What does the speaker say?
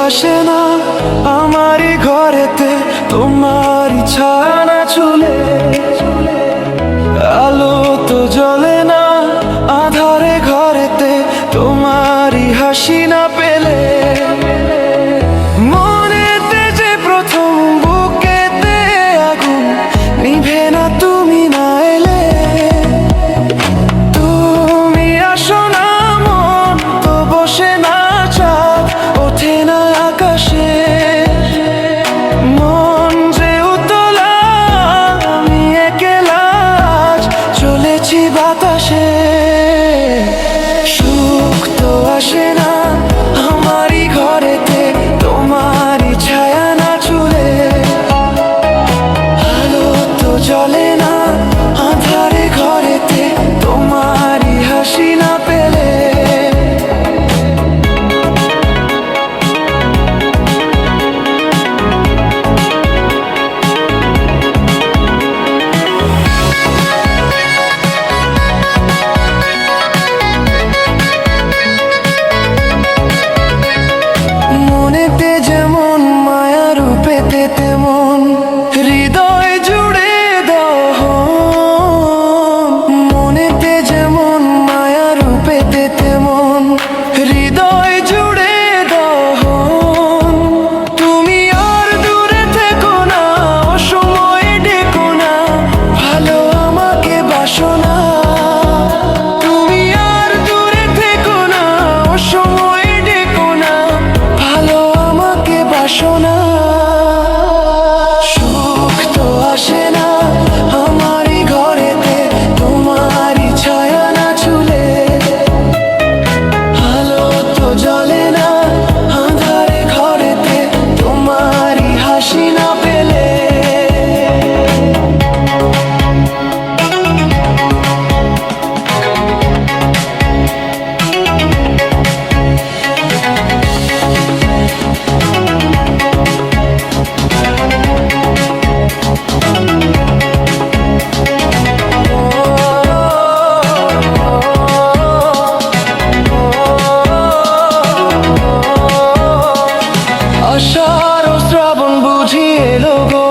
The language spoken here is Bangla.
আসে না আমারই ঘরেতে তোমারই ছায়া চুলে, আলো তো জ্বলে না আধারে ঘরেতে তোমারই হাসি না পেলে। মনেতে যে প্রথম বুকেতে আগুন নিভে না তুমি না এলে। তুমি আসো না মন তো বসে না চাঁদ ওঠে না আকাশে। মন যে উতলা আমি একলা আজ চলেছি বাতাসে। সুখ তো আসে না আমারই ঘরেতে তোমারই ছায়া না চুলে, আলো তো জ্বলে না আঁধারে ঘরেতে তোমারই হাসি না পেলে। মনেতে যেমন মায়া রূপেতে তেমন হৃদয় জুড়ে দহন। মনেতে যেমন মায়া রূপেতে তেমন হৃদয় জুড়ে দহন। তুমি আর দূরে থেকো না অসময়ে ডেকো না ভালো আমাকে বাসো না। তুমি আর দূরে থেকো না অসময়ে ডেকো না ভালো আমাকে বাসো না। সুখ তো আসে না আমারই ঘরেতে তোমারই ছায়া না চুলে, আলো তো জ্বলে না আঁধারে ঘরেতে তোমারই হাসি না পেলে। আষাঢ় শ্রাবণ বুঝি এলো গো